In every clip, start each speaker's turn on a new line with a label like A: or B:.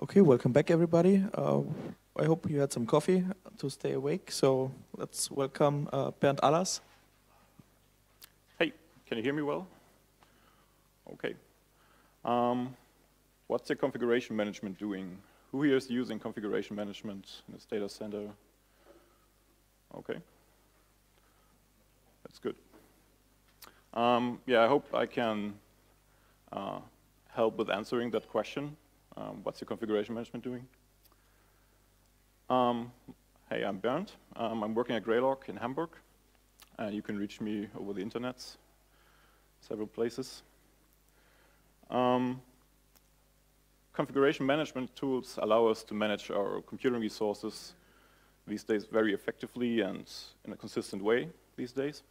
A: Okay, welcome back, everybody. I hope you had some coffee to stay awake. So let's welcome Bernd Ahlers.
B: Hey, can you hear me well? Okay. What's the configuration management doing? Who here is using configuration management in this data center? Okay. That's good. Yeah, I hope I can help with answering that question. What's the configuration management doing? Hey, I'm Bernd. I'm working at Greylock in Hamburg. And you can reach me over the internet, several places. Configuration management tools allow us to manage our computing resources these days very effectively and in a consistent way these days.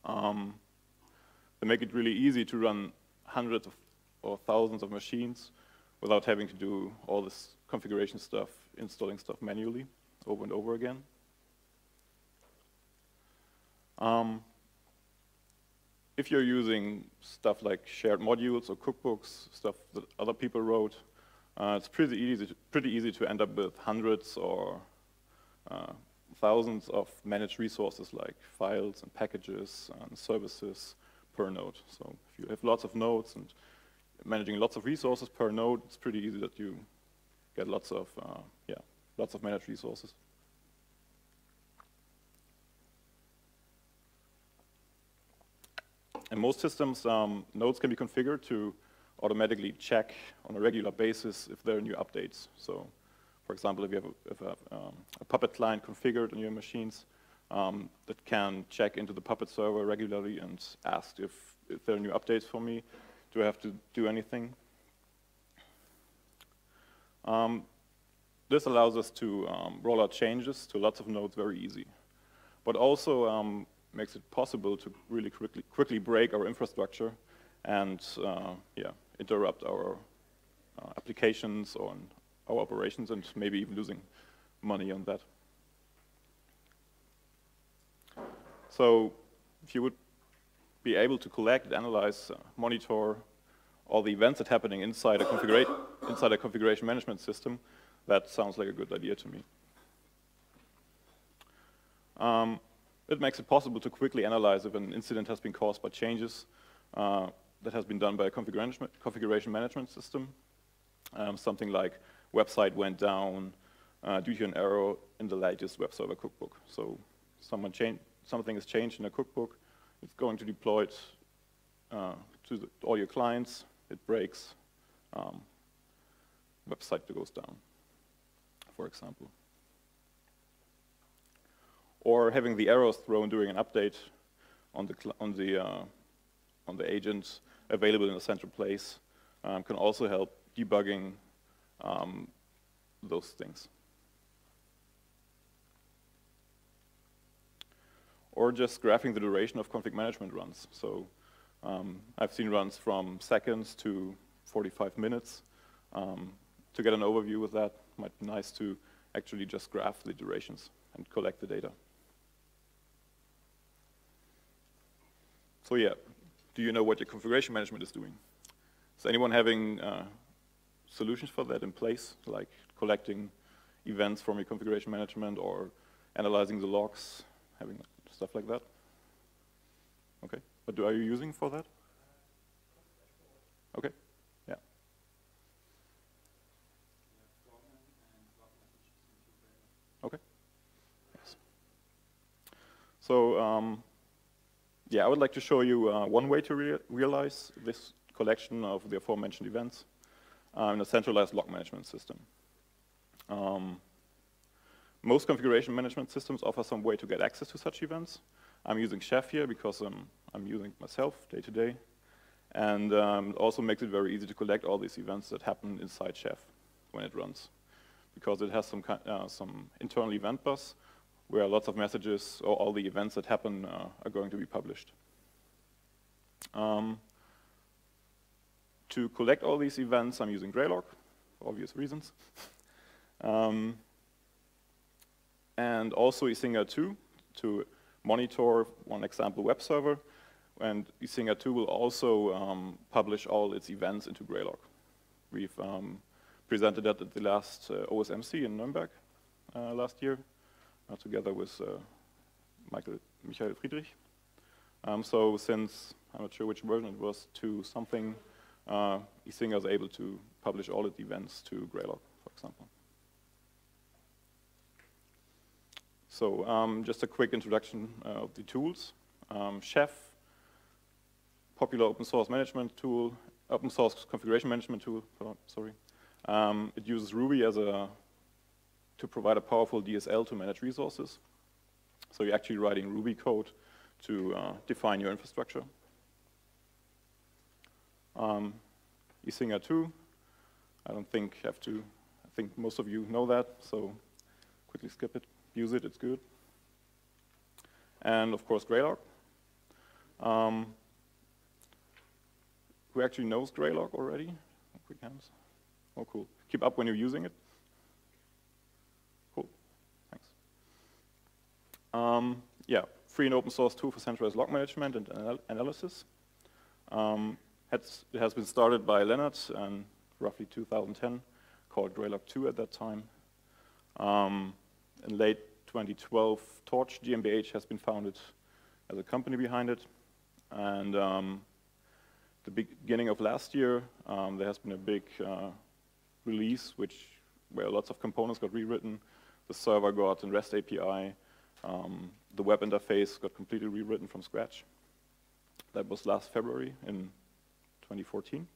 B: They make it really easy to run hundreds or thousands of machines without having to do all this configuration stuff, installing stuff manually over and over again. If you're using stuff like shared modules or cookbooks, stuff that other people wrote, it's pretty easy to end up with hundreds or thousands of managed resources like files and packages and services per node. So if you have lots of nodes and managing lots of resources per node, it's pretty easy that you get lots of managed resources. In most systems, nodes can be configured to automatically check on a regular basis if there are new updates. So, for example, if you have a Puppet client configured on your machines, that can check into the Puppet server regularly and ask if there are new updates for me. Do I have to do anything? This allows us to roll out changes to lots of nodes very easy, but also makes it possible to really quickly break our infrastructure and interrupt our applications or our operations and maybe even losing money on that. So if you would be able to collect, analyze, monitor all the events that are happening inside a configuration management system, that sounds like a good idea to me. It makes it possible to quickly analyze if an incident has been caused by changes that has been done by a configuration management system. Something like website went down due to an error in the latest web server cookbook. So something is changed in a cookbook. It's going to deploy it to all your clients. It breaks. Website goes down, for example. Or having the errors thrown during an update on the agent available in a central place can also help debugging those things. Or just graphing the duration of config management runs. So I've seen runs from seconds to 45 minutes. To get an overview with that, it might be nice to actually just graph the durations and collect the data. So yeah, do you know what your configuration management is doing? Is anyone having solutions for that in place, like collecting events from your configuration management or analyzing the logs, having stuff like that? Okay, what are you using for that? Okay, yeah. Okay, yes. So, yeah, I would like to show you one way to realize this collection of the aforementioned events in a centralized log management system. Most configuration management systems offer some way to get access to such events. I'm using Chef here because I'm using it myself day to day. And it also makes it very easy to collect all these events that happen inside Chef when it runs, because it has some internal event bus where lots of messages or all the events that happen are going to be published. To collect all these events, I'm using Greylock, for obvious reasons. And also Isinga2 to monitor, one example, web server. And Isinga2 will also publish all its events into Greylock. We've presented that at the last OSMC in Nuremberg last year, together with Michael Friedrich. So since, I'm not sure which version it was, 2 something, Isinger is able to publish all its events to Greylog, for example. So just a quick introduction of the tools. Chef, popular open source management tool, open source configuration management tool, sorry. It uses Ruby to provide a powerful DSL to manage resources. So you're actually writing Ruby code to define your infrastructure. Isinger 2, I don't think I think most of you know that, so quickly skip it. Use it, it's good. And of course, Greylog. Who actually knows Greylog already? Quick hands. Oh, cool. Keep up when you're using it. Cool, thanks. Yeah, free and open source tool for centralized log management and analysis. It has been started by Leonard in roughly 2010, called Greylog 2 at that time. In late 2012, Torch GmbH has been founded as a company behind it. And the beginning of last year, there has been a big release where lots of components got rewritten. The server got a REST API. The web interface got completely rewritten from scratch. That was last February in 2014.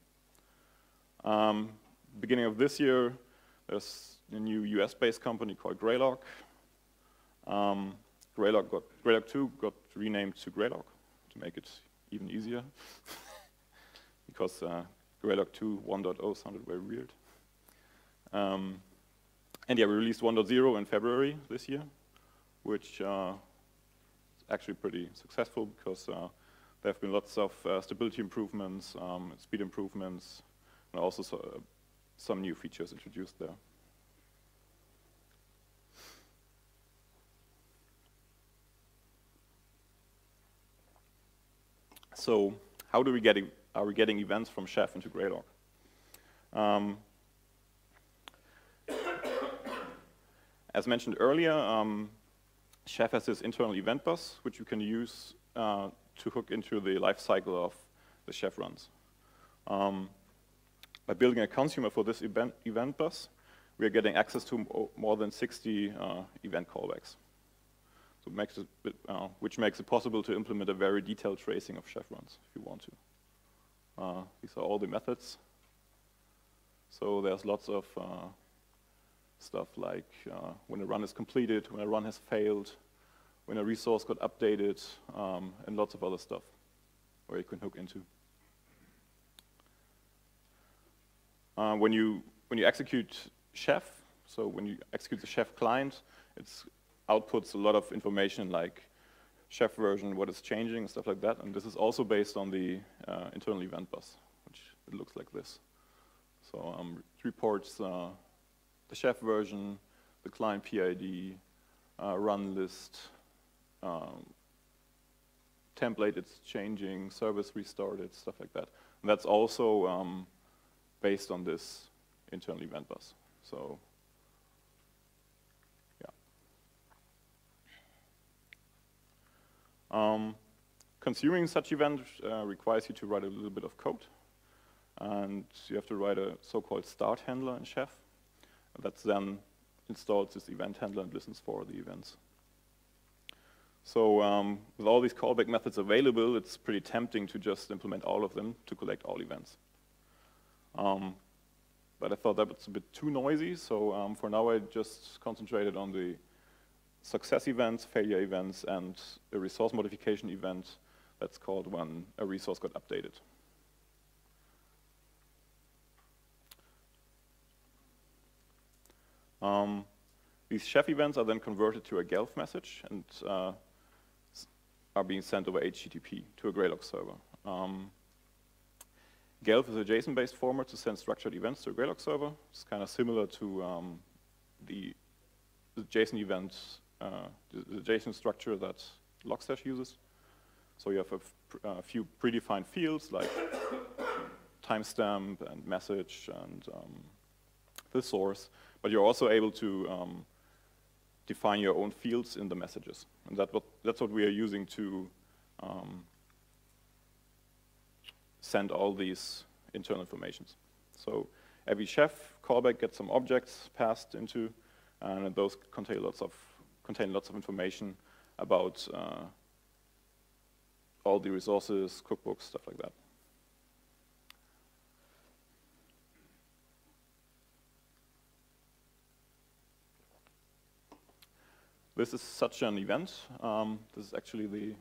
B: Beginning of this year, there's a new US-based company called Greylog. Greylog 2 got renamed to Greylog to make it even easier, because Greylog 2 1.0 sounded very weird. And yeah, we released 1.0 in February this year, which is actually pretty successful because there have been lots of stability improvements, speed improvements, and also some new features introduced there. So how are we getting events from Chef into Greylog? As mentioned earlier, Chef has this internal event bus, which you can use to hook into the life cycle of the Chef runs. By building a consumer for this event bus, we are getting access to more than 60 event callbacks. So which makes it possible to implement a very detailed tracing of Chef runs if you want to. These are all the methods. So there's lots of stuff like when a run is completed, when a run has failed, when a resource got updated, and lots of other stuff where you can hook into. When you execute Chef, so when you execute the Chef client, it's outputs a lot of information like Chef version, what is changing, stuff like that. And this is also based on the internal event bus, which it looks like this. So it reports the Chef version, the client PID, run list, template it's changing, service restarted, stuff like that. And that's also based on this internal event bus. So consuming such event requires you to write a little bit of code, and you have to write a so-called start handler in Chef. That then installs this event handler and listens for the events. So with all these callback methods available, it's pretty tempting to just implement all of them to collect all events. But I thought that was a bit too noisy, so for now I just concentrated on the success events, failure events, and a resource modification event that's called when a resource got updated. These Chef events are then converted to a Gelf message and are being sent over HTTP to a Greylog server. Gelf is a JSON-based format to send structured events to a Greylog server. It's kind of similar to the JSON events, the JSON structure that Logstash uses. So you have a few predefined fields like timestamp and message and the source, but you're also able to define your own fields in the messages. And that's what we are using to send all these internal informations. So every chef callback gets some objects passed into, and those contain lots of information about all the resources, cookbooks, stuff like that. This is such an event. This is actually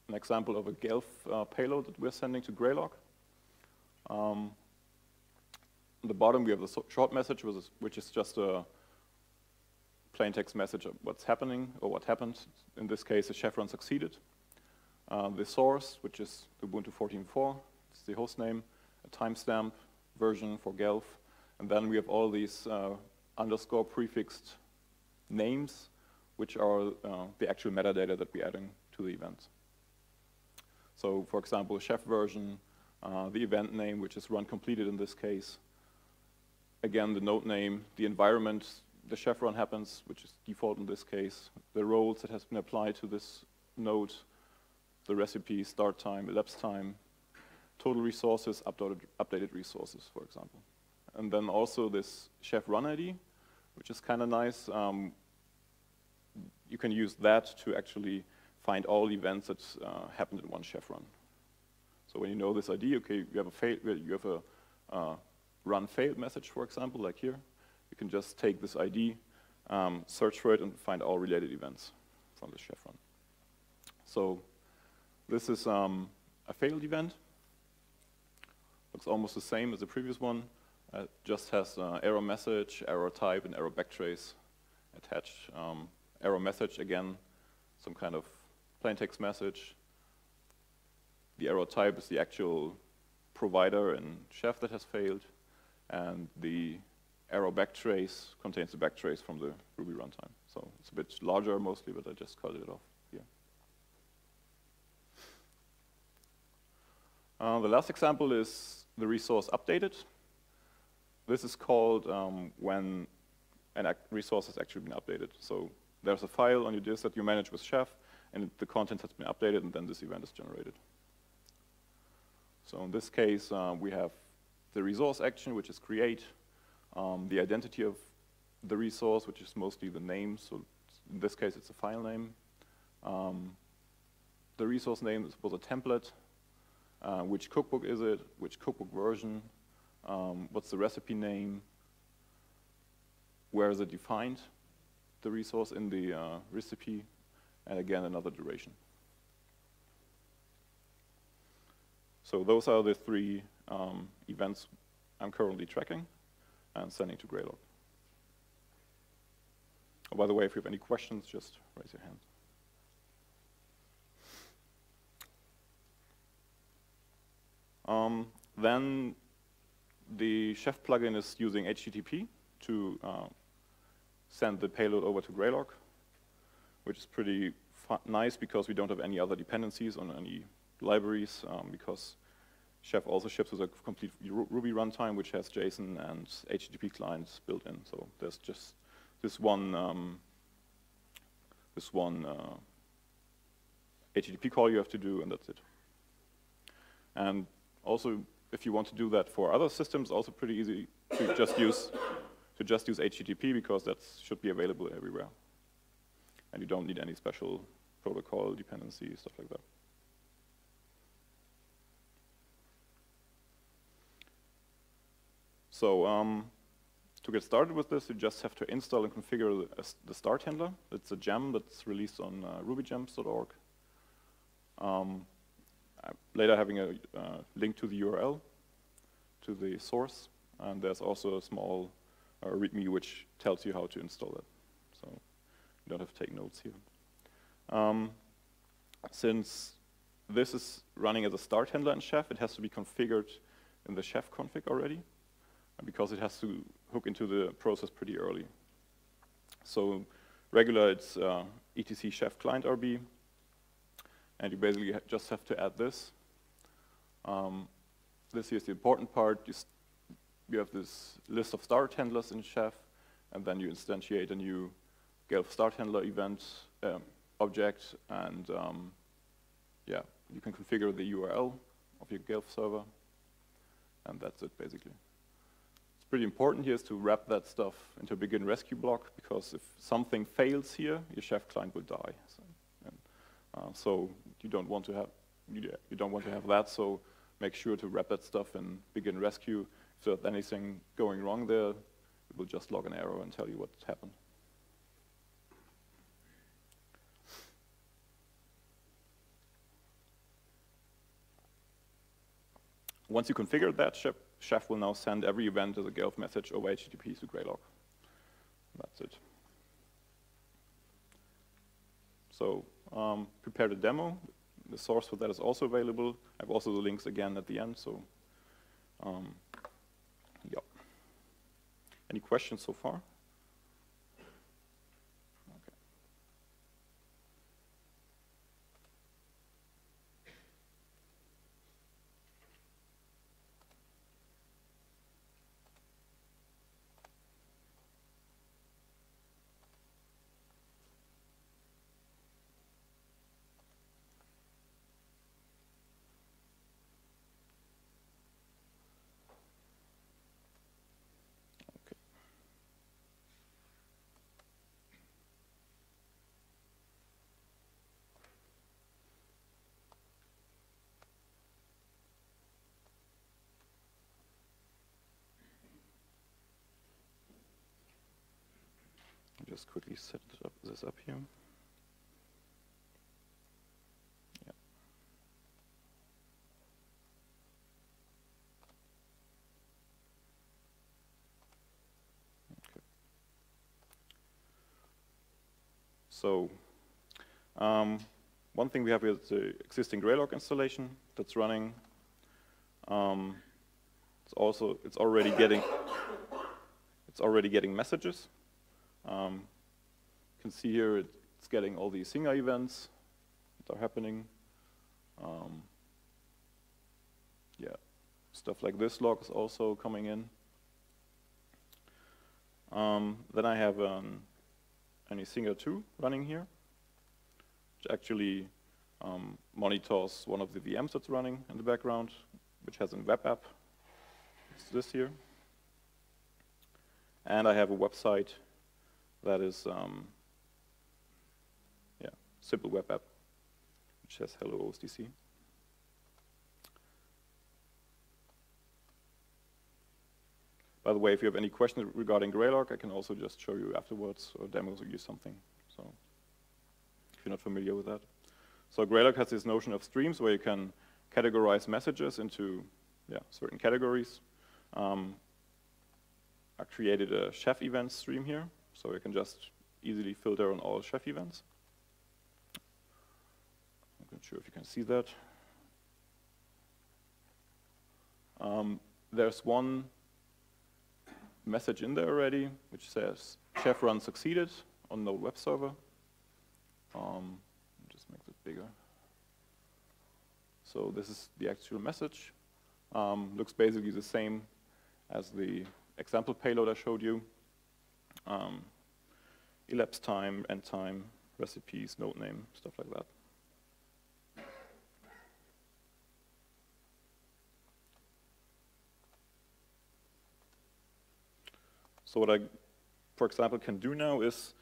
B: an example of a Gelf payload that we're sending to Greylog. On the bottom, we have the short message, which is just a plain text message of what's happening or what happened. In this case, the chef run succeeded. The source, which is Ubuntu 14.4, it's the host name, a timestamp version for Gelf, and then we have all these underscore prefixed names, which are the actual metadata that we're adding to the event. So, for example, chef version, the event name, which is run completed in this case. Again, the node name, the environment the chef run happens, which is default in this case, the roles that has been applied to this node, the recipe, start time, elapsed time, total resources, updated resources, for example. And then also this chef run ID, which is kind of nice. You can use that to actually find all events that happened in one chef run. So when you know this ID, okay, you have a run failed message, for example, like here. You can just take this ID, search for it, and find all related events from the chef run. So this is a failed event. Looks almost the same as the previous one. It just has error message, error type, and error backtrace attached. Error message, again, some kind of plain text message. The error type is the actual provider and chef that has failed, and the error backtrace contains the backtrace from the Ruby runtime. So it's a bit larger mostly, but I just cut it off here. The last example is the resource updated. This is called when a resource has actually been updated. So there's a file on your disk that you manage with Chef, and the content has been updated, and then this event is generated. So in this case, we have the resource action, which is create, the identity of the resource, which is mostly the name. So in this case, it's a file name. The resource name was a template. Which cookbook is it? Which cookbook version? What's the recipe name? Where is it defined? The resource in the recipe, and again, another duration. So those are the three events I'm currently tracking and sending to Greylog. Oh, by the way, if you have any questions, just raise your hand. Then the Chef plugin is using HTTP to send the payload over to Greylog, which is pretty nice because we don't have any other dependencies on any libraries, because Chef also ships with a complete Ruby runtime, which has JSON and HTTP clients built in. So there's just this one HTTP call you have to do, and that's it. And also, if you want to do that for other systems, also pretty easy to just use HTTP, because that should be available everywhere. And you don't need any special protocol dependency, stuff like that. So to get started with this, you just have to install and configure the start handler. It's a gem that's released on rubygems.org. Later having a link to the URL, to the source, and there's also a small README which tells you how to install it. So you don't have to take notes here. Since this is running as a start handler in Chef, it has to be configured in the Chef config already, because it has to hook into the process pretty early. So regular, it's etc chef client RB, and you basically just have to add this. This here is the important part. you have this list of start handlers in Chef, and then you instantiate a new Gelf start handler event object, and yeah, you can configure the URL of your Gelf server, and that's it basically. It's pretty important here is to wrap that stuff into a begin rescue block, because if something fails here, your Chef client will die. So you don't want to have that. So make sure to wrap that stuff in begin rescue. If there's anything going wrong there, it will just log an error and tell you what happened. Once you configure that, Chef will now send every event as a Gelf message over HTTP to Graylog. That's it. So prepare the demo. The source for that is also available. I have also the links again at the end. So yeah. Any questions so far? Just quickly set this up here. Yeah. Okay. So one thing we have is the existing Graylog installation that's running. It's already getting messages. You can see here it's getting all these Singer events that are happening. Yeah, stuff like this log is also coming in. Then I have an Singer 2 running here, which actually monitors one of the VMs that's running in the background, which has a web app. It's this here. And I have a website that is, yeah, simple web app, which says hello OSDC. By the way, if you have any questions regarding Graylog, I can also just show you afterwards or demos or use something. So if you're not familiar with that. So Graylog has this notion of streams where you can categorize messages into certain categories. I created a Chef events stream here, so you can just easily filter on all Chef events. I'm not sure if you can see that. There's one message in there already, which says Chef run succeeded on Node web server. Just make it bigger. So this is the actual message. Looks basically the same as the example payload I showed you. Elapsed time, end time, recipes, node name, stuff like that. So what I, for example, can do now is,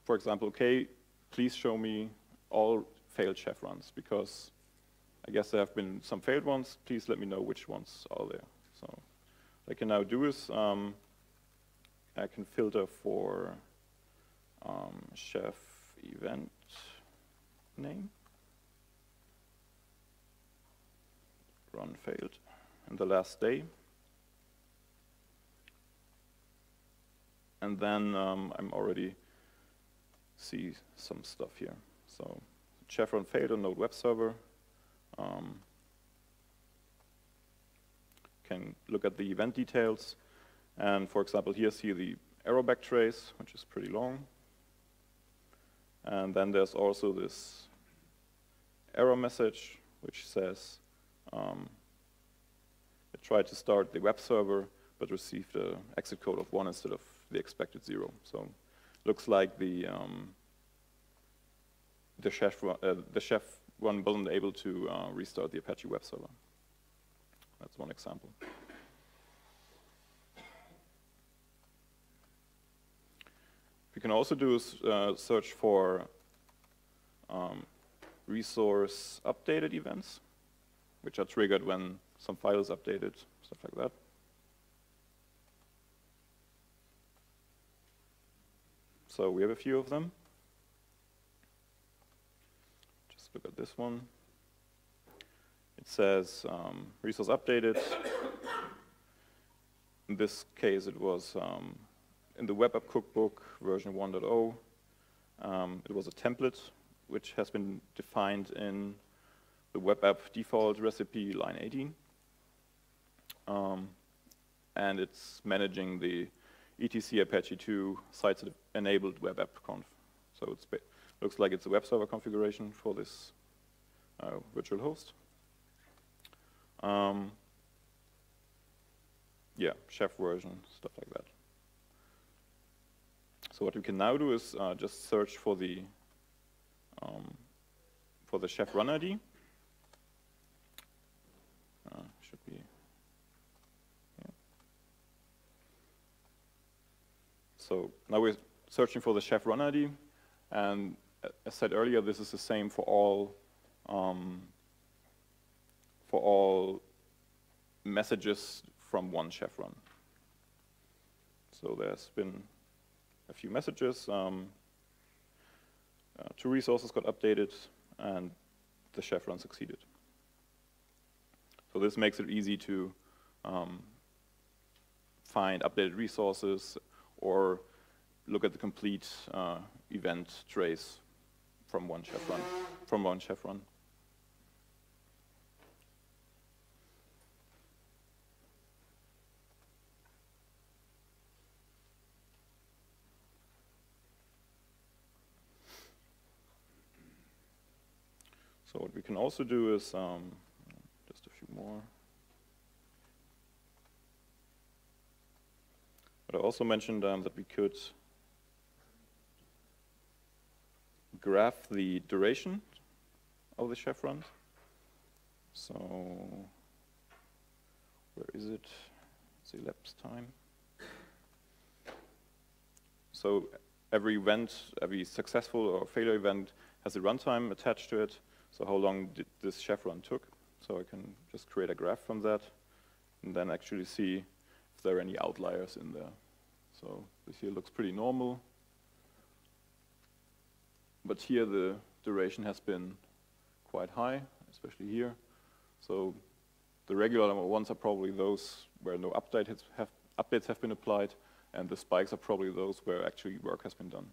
B: for example, okay, please show me all failed Chef runs, because I guess there have been some failed ones. Please let me know which ones are there. So what I can now do is I can filter for Chef event name, run failed, and the last day. And then I'm already see some stuff here. So Chef run failed on Node web server. Can look at the event details. And for example, here see the error backtrace, which is pretty long. And then there's also this error message, which says it tried to start the web server, but received an exit code of 1 instead of the expected 0. So looks like the chef one wasn't able to restart the Apache web server. That's one example. We can also do is search for resource updated events, which are triggered when some file is updated, stuff like that. So we have a few of them. Just look at this one. It says resource updated. In this case, it was in the web app cookbook version 1.0. It was a template which has been defined in the web app default recipe line 18. And it's managing the etc Apache 2 sites enabled web app conf. So it looks like it's a web server configuration for this virtual host. Yeah, chef version, stuff like that. So what we can now do is just search for the chef run ID. Should be. Yeah. So now we're searching for the chef run ID, and as said earlier, this is the same for all messages from one chef run. So there's been a few messages. 2 resources got updated, and the chef run succeeded. So this makes it easy to find updated resources or look at the complete event trace from one chef run. So what we can also do is, just a few more. But I also mentioned that we could graph the duration of the chef run. So where is it? It's elapsed time. So every event, every successful or failure event has a runtime attached to it. So how long did this chef run took? So I can just create a graph from that and then actually see if there are any outliers in there. So this here looks pretty normal. But here the duration has been quite high, especially here. So the regular ones are probably those where no updates have been applied, and the spikes are probably those where actually work has been done.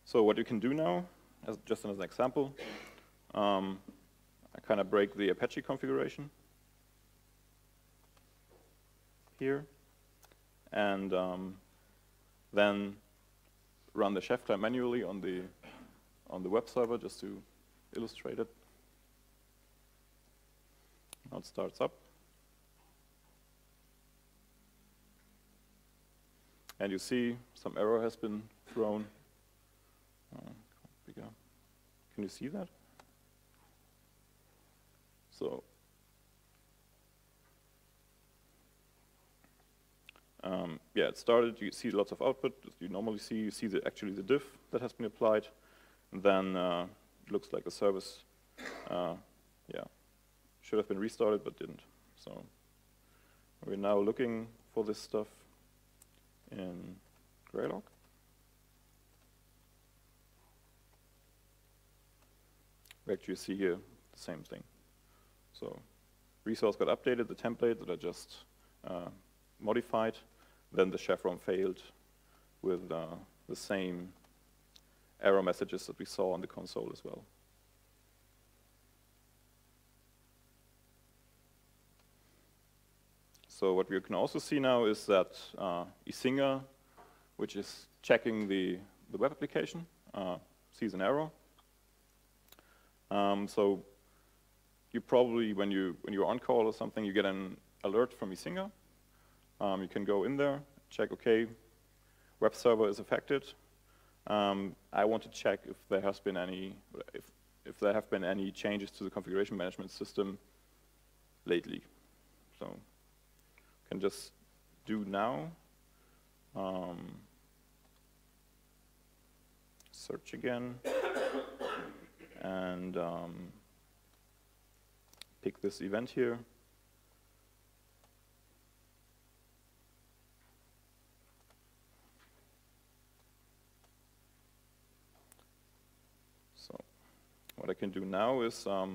B: So what you can do now, just as an example, I kind of break the Apache configuration here, and then run the chef client manually on the web server just to illustrate it. Now it starts up, and you see some error has been thrown. Bigger. Can you see that? So yeah, it started. You see lots of output. You normally see. You see actually the diff that has been applied, and then it looks like the service, yeah, should have been restarted but didn't. So we're now looking for this stuff in Graylog. We actually see here the same thing. So resource got updated, the template that I just modified, then the chef run failed with the same error messages that we saw on the console as well. So what we can also see now is that eSinger, which is checking the web application, sees an error So you probably, when you're on call or something, you get an alert from Isinga. You can go in there, check, okay, web server is affected. I want to check if there has been any, if there have been any changes to the configuration management system lately. So can just do now. Search again. And pick this event here. So what I can do now is I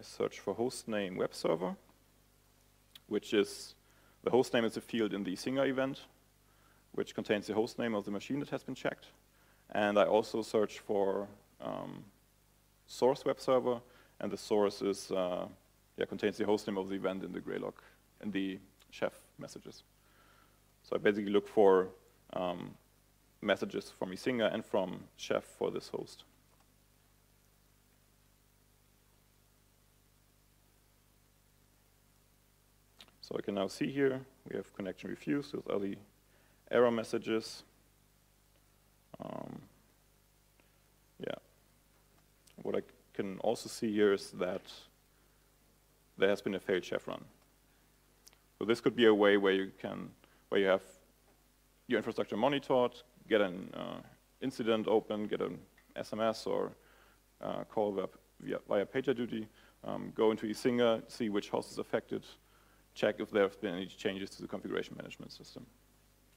B: search for hostname web server, which is, the hostname is a field in the Isinga event, which contains the hostname of the machine that has been checked. And I also search for source web server, and the source is contains the hostname of the event in the Greylog, in the chef messages. So I basically look for messages from Isinga and from chef for this host. So I can now see here we have connection refused with all the error messages. What I can also see here is that there has been a failed chef run. So this could be a way where you have your infrastructure monitored, get an incident open, get an SMS or call via PagerDuty, go into Isinga, see which host is affected, check if there have been any changes to the configuration management system.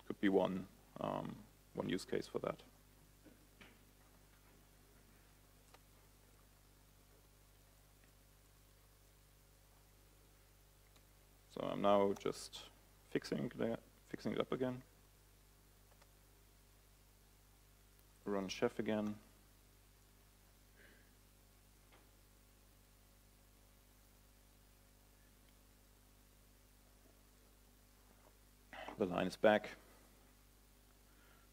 B: Could be one use case for that. So I'm now just fixing it up again. Run chef again. The line is back.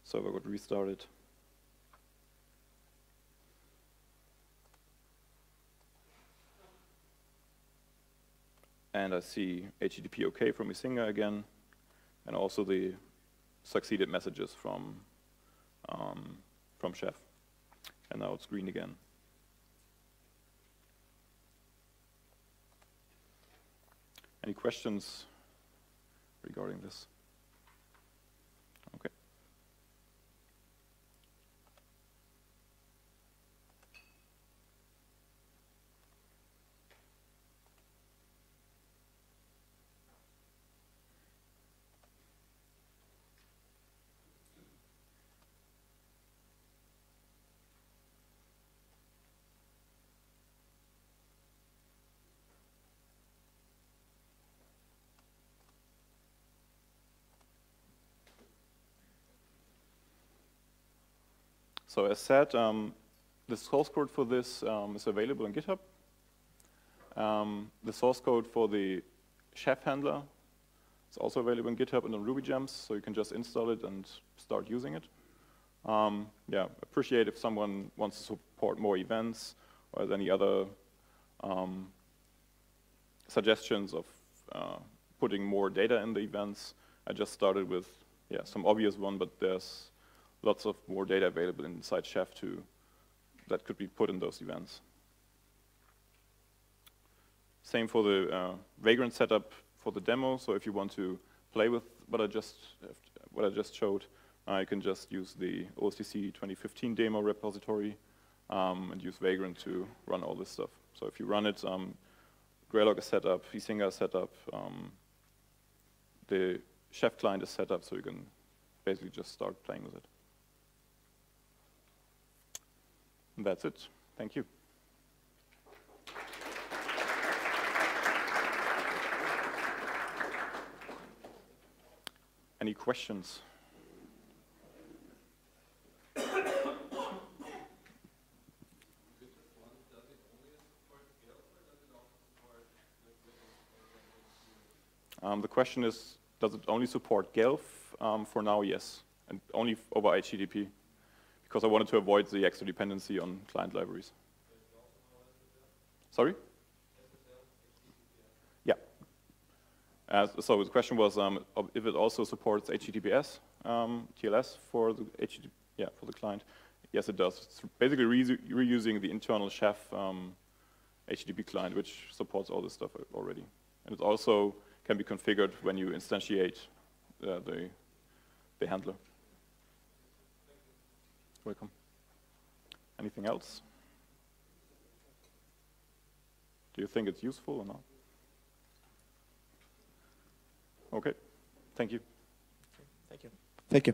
B: Server got restarted. And I see HTTP OK from Isinga again, and also the succeeded messages from chef. And now it's green again. Any questions regarding this? Okay. So as said, the source code for this is available on GitHub. The source code for the chef handler is also available on GitHub and on RubyGems, so you can just install it and start using it. Appreciate if someone wants to support more events or any other suggestions of putting more data in the events. I just started with some obvious one, but there's lots of more data available inside Chef that could be put in those events. Same for the Vagrant setup for the demo. So if you want to play with what I just showed, you can just use the OSDC 2015 demo repository and use Vagrant to run all this stuff. So if you run it, Greylog is set up, Isinga is set up, the Chef client is set up, so you can basically just start playing with it. And that's it. Thank you. Any questions? The question is, does it only support GELF? For now, yes, and only over HTTP, because I wanted to avoid the extra dependency on client libraries. Sorry? Yeah. So the question was if it also supports HTTPS TLS for the for the client. Yes, it does. It's basically reusing the internal Chef HTTP client, which supports all this stuff already. And it also can be configured when you instantiate the handler. Welcome. Anything else? Do you think it's useful or not? Okay. Thank you.
A: Thank you. Thank you.